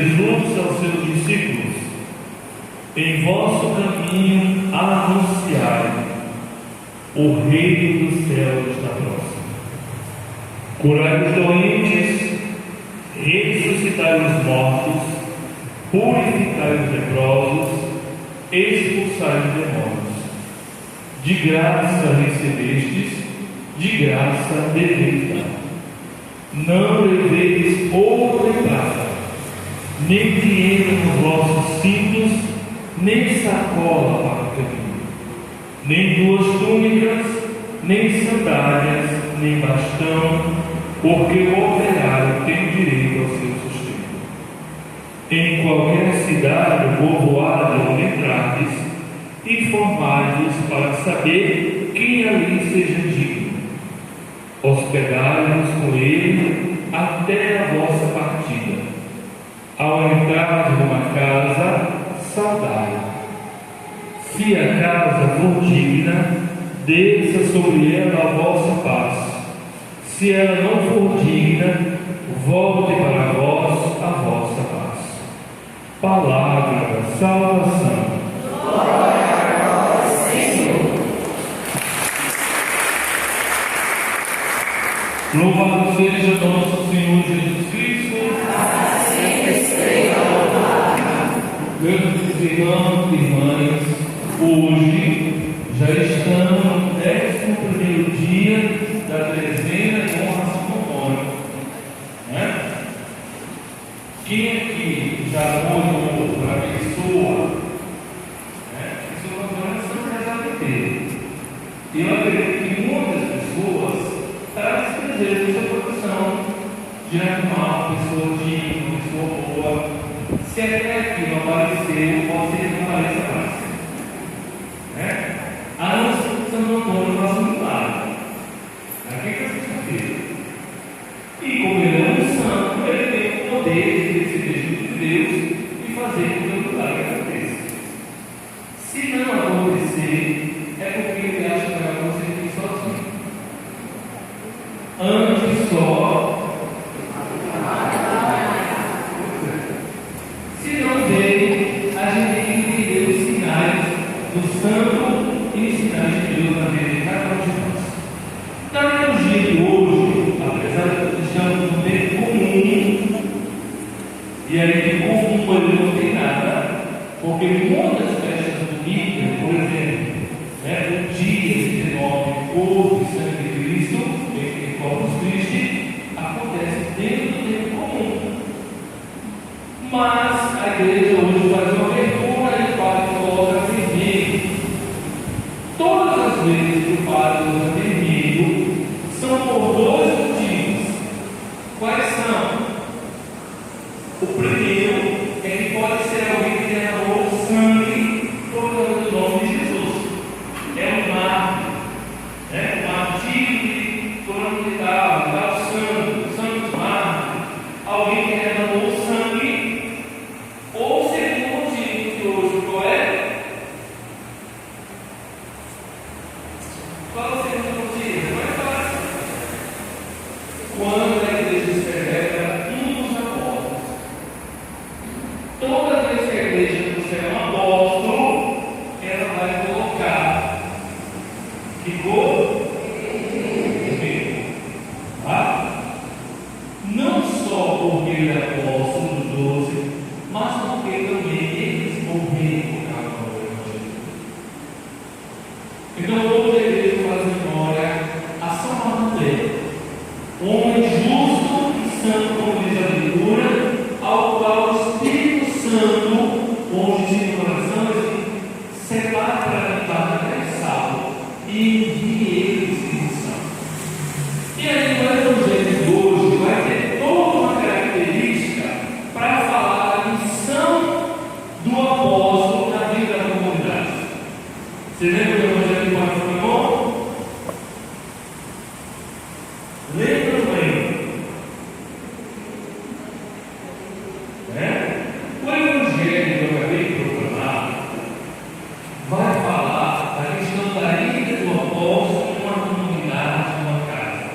Jesus aos seus discípulos: em vosso caminho anunciai, o reino do céu está próximo. Curai os doentes, ressuscitai os mortos, purificai os leprosos, expulsai os demônios. De graça recebestes, de graça deveis dar. Não leveis ouro nem prata, nem dinheiro nos vossos cintos, nem sacola para o caminho, nem duas túnicas, nem sandálias, nem bastão, porque o operário tem direito ao seu sustento. Em qualquer cidade ou povoado onde entrardes, informai-vos para saber quem ali seja digno. Hospedai-vos com ele até a vossa partida. Ao entrar numa casa, saudai. Se a casa for digna, desça sobre ela a vossa paz. Se ela não for digna, volte para vós a vossa paz. Palavra da salvação. Glória a vós, Senhor. Louvado seja nosso Senhor Jesus Cristo. Para sempre seja louvado. Meus irmãos e irmãs, hoje já estamos no 11º dia da dezena de honra São Antônio, né? Quem aqui já foi para a pessoa, né? Pessoa não são casadas inteira. E eu acredito que muitas pessoas trazem prazer no seu coração de arrumar uma pessoa digna, uma pessoa boa. Se até aqui não apareceu, pode ser que não apareça mais, né? A nossa São Antônio faz um milagre. Aqui é a sexta-feira. E como ele é um santo, ele tem o poder de receber de Deus e fazer com que o milagre aconteça. Se não acontecer, é porque ele acha que vai acontecer sozinho. Antes só. Se não veio, a gente tem que entender os sinais do santo e os sinais de Deus na vida de cada um de nós. Na liturgia de hoje, apesar de estamos no tempo comum, e aí de comum ele não tem nada, porque muitas festas bonitas, por exemplo, né, o dia 19, corpo e sangue de Cristo, em Corpus Christi, acontece dentro do tempo comum. Mas a igreja hoje faz uma abertura e o padre coloca vermelho. Todas as vezes que o padre usa vermelho, são por dois motivos. Quais são? O primeiro é que pode ser alguém que derramou sangue por causa do nome de Jesus. É um mártir, né? Um martírio por onde estava, o santo mártir, alguém que derramou sangue. Ou o segundo motivo que hoje qual é? Qual é o segundo motivo? Não é fácil. Quando a igreja celebra um dos apóstolos. Toda vez que a igreja trouxer um apóstolo, ela vai colocar. Ficou? Tá? Não só porque ele é apóstolo dos 12, mas porque também eles morreram por causa do Evangelho. Então hoje a igreja faz memória a São Bartolomeu, homem justo e santo, como diz a Escritura, ao qual o Espírito Santo, onde se coração, separa para limpar a terra salvo e envia ele o Espírito Santo. E aí o Evangelho de hoje vai ter toda uma característica para falar da missão do apóstolo na vida da comunidade. Você lembra do Evangelho de Marcos? Lembra ou lembra? O Evangelho que eu acabei de proclamar vai falar da questão da ida do apóstolo em uma comunidade, em uma casa.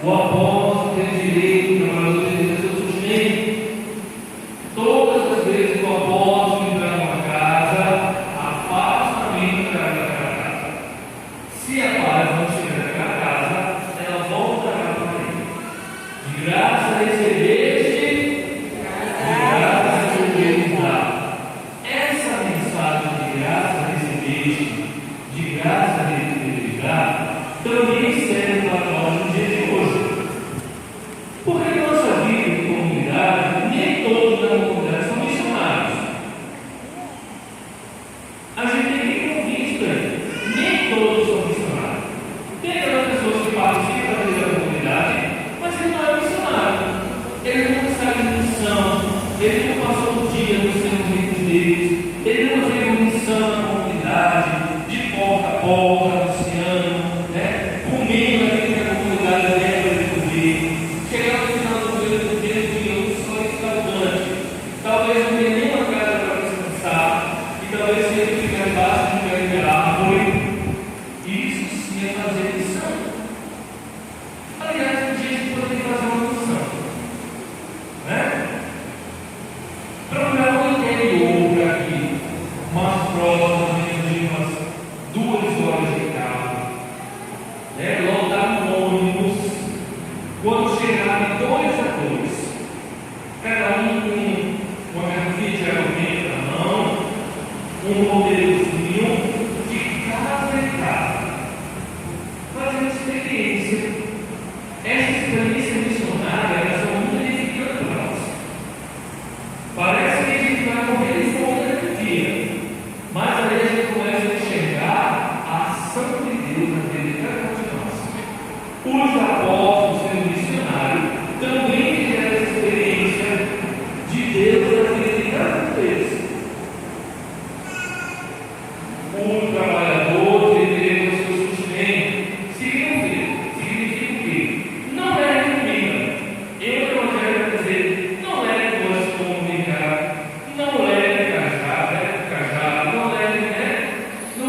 O apóstolo tem direito, o trabalhador tem direito ao seu sustento. Se a paz não estiver naquela casa, ela voltará para ele. De graça recebeste, de graça recebereis dá. Essa mensagem de graça recebeste, de graça recebereis dá, também serve para nós no dia de hoje. Porque em nossa vida de comunidade, nem todos da comunidade são missionários. A gente tem que ouvir isso aí. Nem todos são missionários. Tem aquelas pessoas que participam da vida da comunidade, mas ele não é missionário. Ele não sai de missão, ele não passou o dia no serviço de Deus, ele não fez missão na comunidade, de porta a porta, anunciando, comendo aqui na comunidade dentro de comer. Chegar no final do dia um só restaurante. Talvez não tenha nenhuma casa para descansar, e talvez seja ficar embaixo de um pé de árvore. Isso sim é fazer missão. Aliás, um dia a gente poderia fazer uma missão, para um lugar no interior, aqui, mais próximo, de umas 2 horas de carro, lotar no ônibus, quando chegarem 2 a 2, cada um com uma garrafinha de água quente na mão, um modelozinho de casa em casa, fazendo experiência. Essa experiência missionária, elas são muito edificantes para nós. Parece que a gente vai morrer de fome naquele dia, mas aí a gente começa a enxergar a ação de Deus na vida de cada um de nós. Os apóstolos, sendo missionários, também tiveram essa experiência de Deus na vida de cada um deles. O trabalhador deveria ter o seu sustento. Significa o quê? Não é comida. Eu não quero dizer, não é coisas como ligar, não leve cajado, não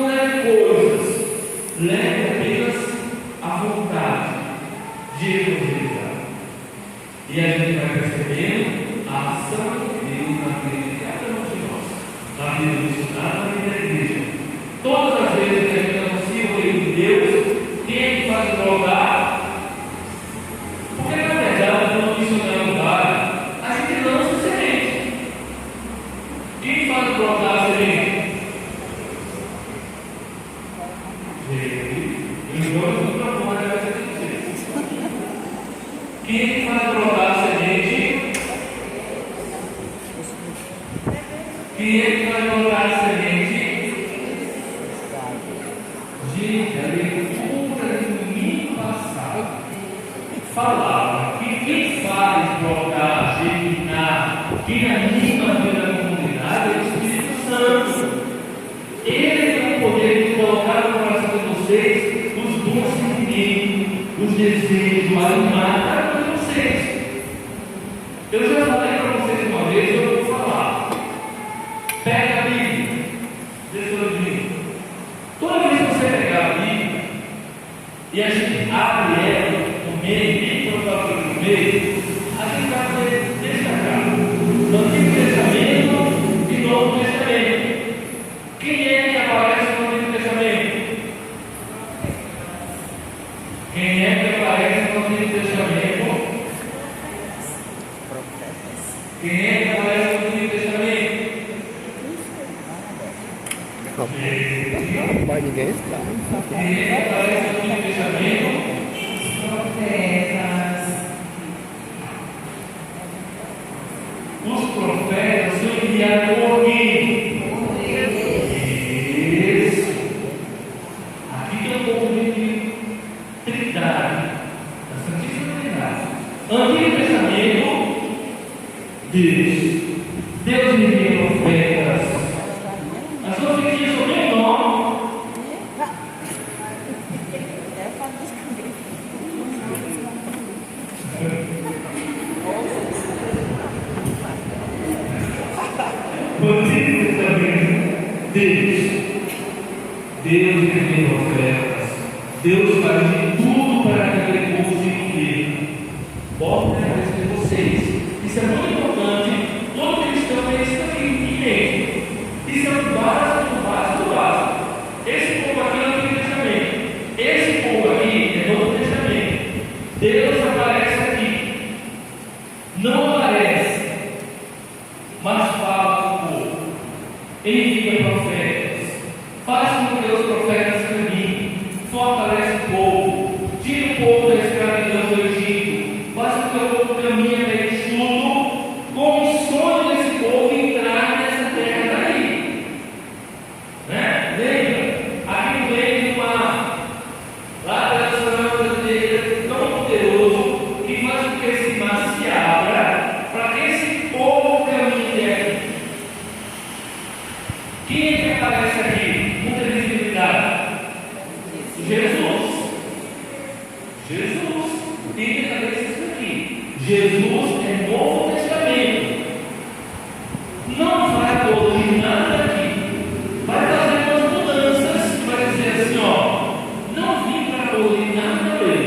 leve coisas. Leve apenas a vontade de evangelizar. E a gente vai percebendo a ação de Deus na vida de cada um de nós, na vida do missionário, na vida da igreja. Todas as vezes que a gente anuncia o reino de Deus, quem é que faz brotar? Porque na verdade, quando missionário vai, a gente lança semente. Quem faz brotar a semente? Eu não estou para fora da cabeça de vocês. Quem é que faz brotar a semente? Quem é que faz brotar a semente? Gente, a leitura do domingo passado falava que quem faz brotar, germinar, quem anima a vida da comunidade é o Espírito Santo. Ele tem o poder de colocar no coração de vocês os bons sentimentos, os desejos, a animar cada um de vocês. Eu já falei para vocês uma vez, eu vou falar. Pega a Bíblia, deixa de mim. Toda vez que você pegar a Bíblia e a gente abre ela no meio, bem provável no meio, a gente vai poder destacar o Antigo Testamento e o Novo Testamento. Quem é que aparece no Antigo Testamento? Quem é que aparece no Antigo Testamento? Quem é que aparece no Antigo Testamento? Mas ninguém está. Quem é que aparece no Antigo Testamento? Profetas. Os profetas são enviados por quem? Isso. Aqui tem um pouco de Trindade, da Santíssima Trindade. Antigo Testamento, Deus. Deus envia profetas. As profecias são bem nome. O Antigo Testamento, Deus envia profetas. Deus faz de tudo para que aquele povo se entenda. Bota na cabeça de vocês. Isso é muito importante. Todo cristão tem isso aqui em mente. Isso é o básico do básico do básico. Esse povo aqui é o Antigo Testamento. Jesus é Novo Testamento. Não vai abolir nada aqui. Vai fazer umas mudanças. Vai dizer assim, ó. Não vim para abolir nada da lei.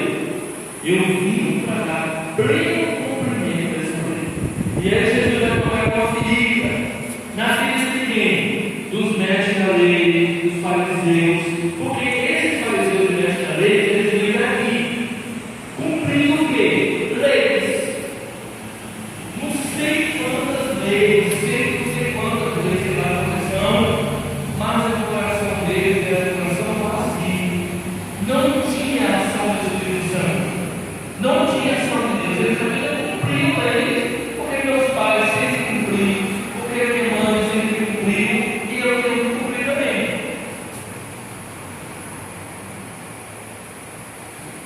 Eu vim para dar pleno cumprimento dessa lei. E aí Jesus vai colocar uma ferida. Na ferida de quem? Dos mestres da lei, dos fariseus. Porque esses fariseus e mestres da lei, eles vêm aqui cumprindo o quê? Leis. Não sei quantas leis, não sei quantas leis lá na posição, mas a declaração deles era a declaração vazia. Não tinha ação do Espírito Santo. Não tinha ação de Deus. Eles também cumpriam a lei, porque meus pais sempre cumpriram, porque minha mãe sempre cumpriu, e eu tenho que cumprir também.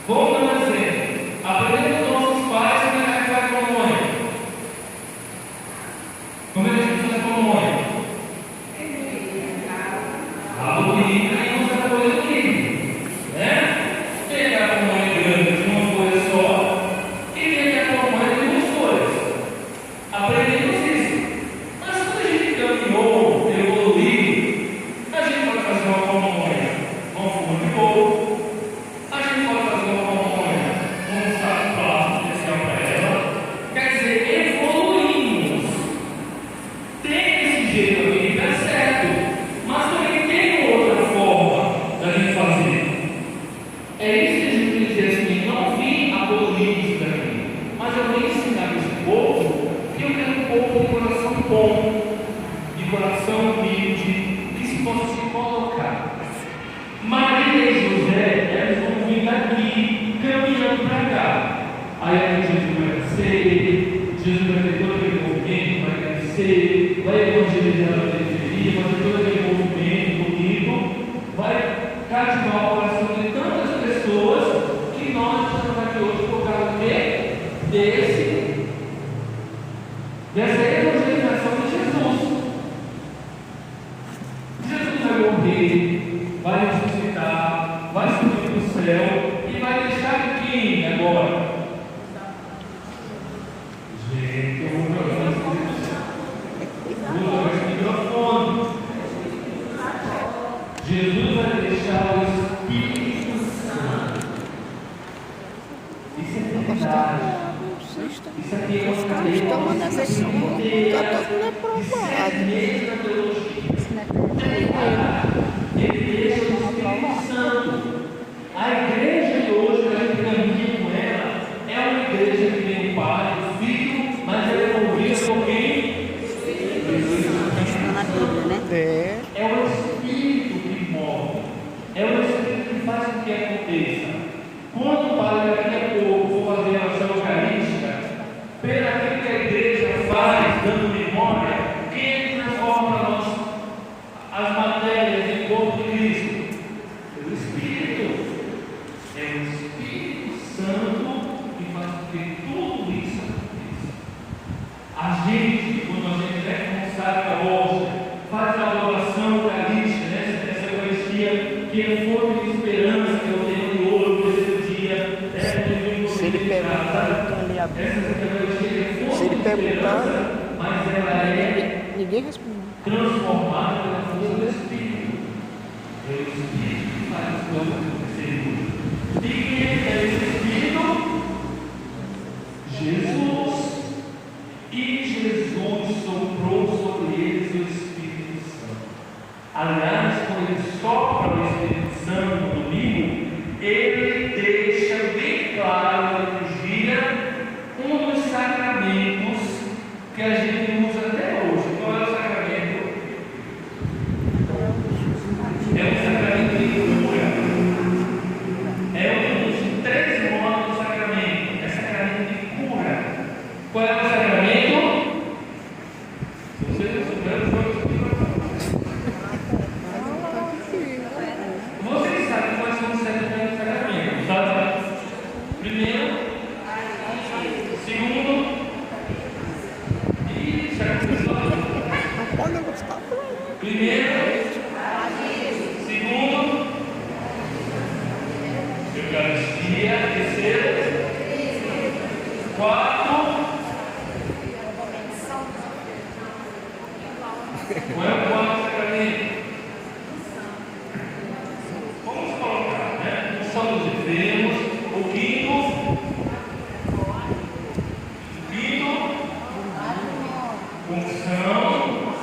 Vamos dar um exemplo. Aprendendo com nossos pais como é que faz comunhão. Como é que a gente faz comunhão? A bonita e usa a coisa do livro, né? Pegar a comunhão grande de uma coisa só e pegar a comunhão de duas coisas. Aprendemos isso. Mas quando a gente caminhou, evoluiu, a gente pode fazer uma comunhão com forma de bolo. A gente pode fazer uma comunhão com um sapato especial para ela. Quer dizer, evoluímos. Tem esse jeito aqui, dá certo. Mas também tem outra forma da gente fazer. É isso que a gente quer dizer assim, não vim abolir isso daqui, mas eu vim ensinar esse povo que eu quero um povo de coração bom, de coração humilde, que se possa se colocar. Maria e José, elas vão vir daqui, caminhando para cá. Aí Jesus vai nascer, Jesus vai ter todo aquele movimento, vai crescer, vai evangelizar a periferia, vai ter todo aquele movimento bonito, vai cativar o coração de tantas pessoas que nós estamos aqui hoje por causa do quê? Dessa evangelização de Jesus. Jesus vai morrer, vai ressuscitar, vai subir para o céu e vai deixar quem agora? Gente, eu vou jogar esse microfone. Jesus vai deixar o Espírito Santo. Isso é verdade. Isso aqui é uma cadeia de ele deixa o Espírito Santo. A igreja de hoje, que a gente caminha com ela, é uma igreja que tem o Pai, o Filho, mas ela é movida por quem? É o Espírito que move, é o Espírito que faz com que aconteça. Quando o Padre daqui a pouco for fazer a ação eucarística, pelo aquilo que a igreja faz, dando memória, quem é que transforma para nós as matérias em corpo de Cristo? É o Espírito. É o Espírito Santo que faz com que tudo isso aconteça. A gente, quando a gente é consagra a hóstia, faz a adoração eucarística, né? Essa Eucaristia que é fonte de esperança, que é o tema de hoje, desse dia, Se ele perguntar, então ele abre. Se ele perguntar, mas ela é ninguém responde. transformada pela força do Espírito. É o Espírito que faz as coisas acontecerem. E quem é esse Espírito? Jesus. E Jesus soprou sobre eles o Espírito Santo. Aliás, quando ele sopra o Espírito Santo no domingo, ele deixa bem claro na liturgia um dos sacramentos que a gente usa até hoje. Qual é o sacramento? É o sacramento de cura. É um dos 3 modos do sacramento. É sacramento de cura. Qual é o sacramento? Se vocês não souberam, eu vou explicar. O salvação dos enfermos. O quinto, função,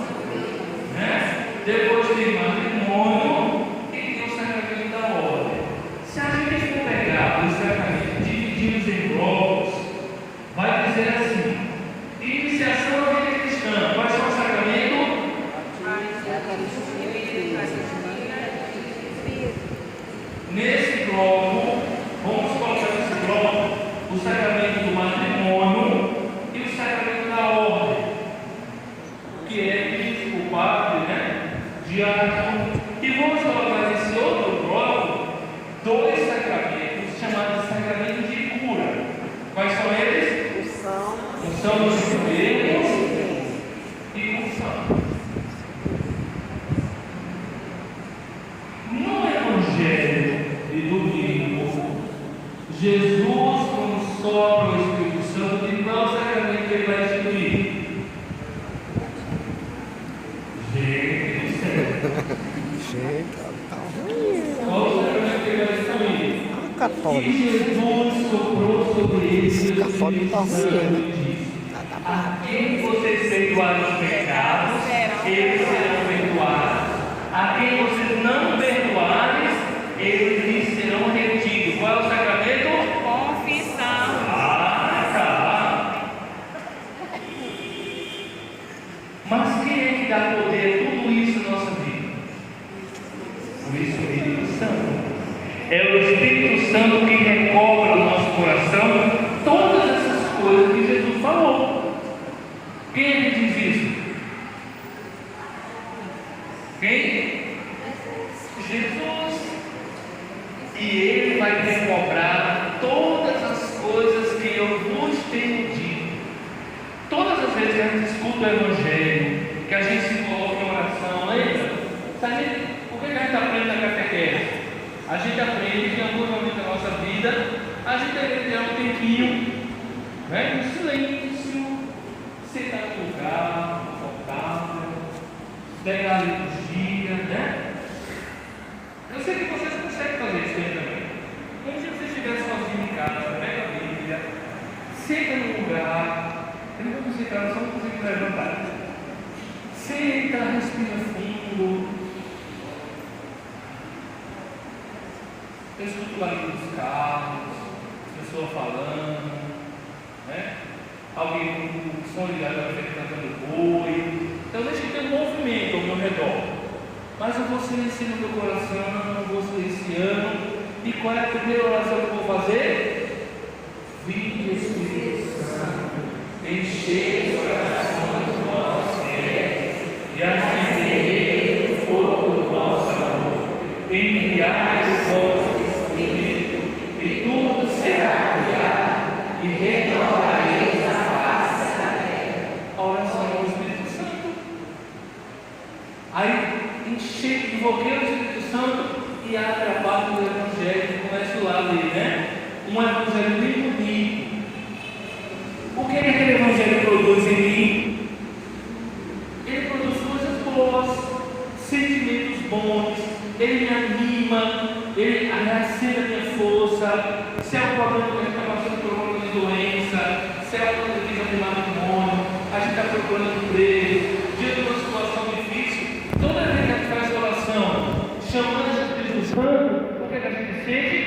né? Depois tem matrimônio e tem o sacramento da ordem. Se a gente for pegar o sacramento divididos em blocos, vai dizer assim: iniciação à vida cristã. Quais são os sacramentos? Nesse bloco, vamos colocar nesse bloco o sacramento do matrimônio e o sacramento da ordem, que é bispo, padre, né? Diácono. E vamos colocar nesse outro bloco dois sacramentos chamados sacramento de cura. Quais são eles? Unção dos enfermos e unção. No Evangelho de domingo, Jesus, quando sopra o Espírito Santo, de qual sacramento ele vai instituir? Gente do céu. Qual o sacramento que ele vai instituir? Católico. E Jesus soprou sobre eles o Católico Espírito tá Santo ruim, e disse: a quem vocês perdoarem os pecados, eles serão perdoados. A quem vocês não perdoarem, eles lhes serão retidos. Qual é o sacramento? Confissão. Ah, tá. Mas quem é que dá poder a tudo isso na nossa vida? O Espírito Santo. É o Espírito Santo que recobra no nosso coração todas essas coisas que Jesus falou. Quem é que diz isso? Quem? Jesus. E Ele vai recobrar todas as coisas que eu vos tenho dito. Todas as vezes que a gente escuta o Evangelho, que a gente se coloca em oração, lembra? Por que a gente aprende na catequese? A gente aprende que em algum momento da nossa vida, a gente deve ter um tempinho, né? Um silêncio, sentar no lugar, confortável, pegar a liturgia, né? Eu sei que vocês conseguem fazer isso também. Como se você estivesse sozinho em casa, pega a Bíblia, senta no lugar, eu não vou sentar, só não consigo levantar. Senta, respira fundo. Eu escuto lá nos carros, pessoas falando, né? Alguém com som ligado na frente cantando boi. Então deixa que ter um movimento ao meu redor. Mas eu vou silenciar no meu coração, vou silenciando. E qual é a primeira oração que eu vou fazer? Vinde Espírito Santo, enchei o coração do vosso fé e acendei o fogo do vosso amor. Enviai o vosso e tudo será criado, e renovareis a face da terra. A oração do Espírito Santo. Aí invoquei o Espírito Santo e abre a parte do Evangelho, começo lá a ler, né? Um Evangelho bem bonito. O que aquele Evangelho produz em mim? Ele produz coisas boas, sentimentos bons, ele me anima. Ele reacende a minha força. Se é um problema que a gente está passando por uma doença, se é uma coisa de matrimônio, a gente está procurando emprego, diante de uma situação difícil, toda vez que a gente faz oração, chamando o Espírito Santo, o que a gente sente?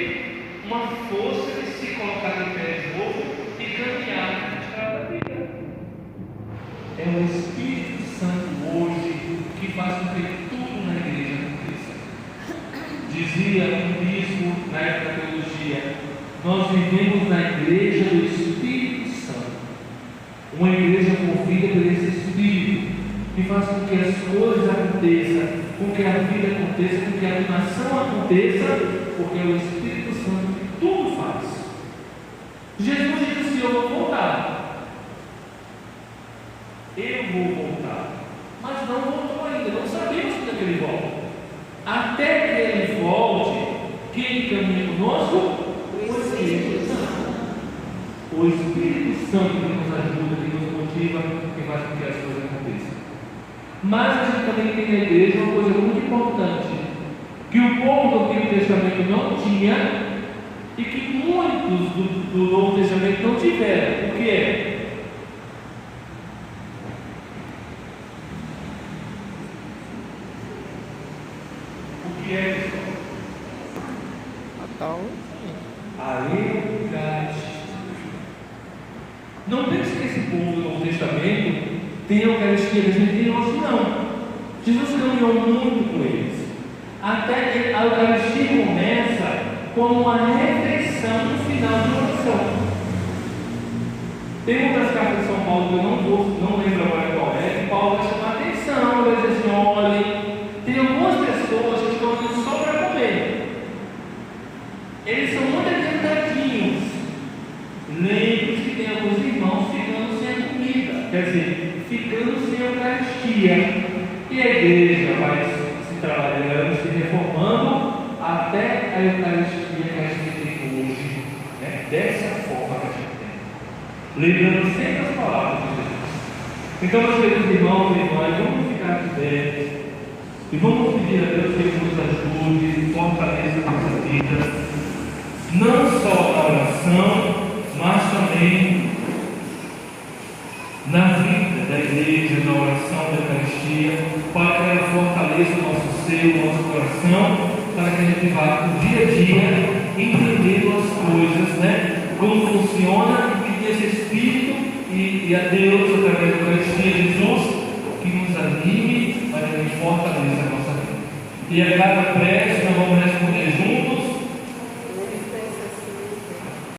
Uma força de se colocar de pé de novo e caminhar na estrada da vida. É o Espírito Santo hoje que faz com que tudo na igreja aconteça. Dizia um bispo na época da teologia: nós vivemos na igreja do Espírito Santo, uma igreja movida por esse Espírito, que faz com que as coisas aconteçam, com que a vida aconteça, com que a nação aconteça, porque é o Espírito Santo que tudo faz. Jesus disse: eu vou voltar, mas não voltou ainda, não sabemos quando é que ele volta. Até que ele volte, quem caminha conosco? O Espírito Santo. O Espírito Santo que nos ajuda, que nos motiva, que faz com que as coisas aconteçam. Mas a gente também tem na igreja uma coisa muito importante, que o povo do Antigo Testamento não tinha, do Novo Testamento não tiveram. O que é? O que é, pessoal? Então, A Eucaristia. Não pense que esse povo do Novo Testamento tem a Eucaristia da gente e nós não. Jesus caminhou muito com eles. Até que a Eucaristia começa como uma refeição no final de uma oração. Tem outras cartas de São Paulo que eu não lembro agora qual é, que Paulo vai chamar a atenção, vai dizer assim: olha, tem algumas pessoas que estão indo só para comer. Eles são muito adiantadinhos. Lembre-se que tem alguns irmãos ficando sem a comida, quer dizer, ficando sem a Eucaristia. E a igreja vai se trabalhando, se reformando até a Eucaristia que a gente tem hoje, né? Dessa forma que a gente tem. Lembrando sempre as palavras de Jesus. Então, meus queridos irmãos e irmãs, vamos ficar de pé e vamos pedir a Deus que Ele nos ajude, fortaleça a nossa vida, não só na oração, mas também na vida da igreja, na oração da Eucaristia, para que ela fortaleça o nosso ser, o nosso coração, para que a gente vá no dia a dia entendendo as coisas, né? Como funciona, e pedir esse Espírito e a Deus, através da Eucaristia, Jesus, que nos anime, para que a gente fortaleça a nossa vida. E a cada prece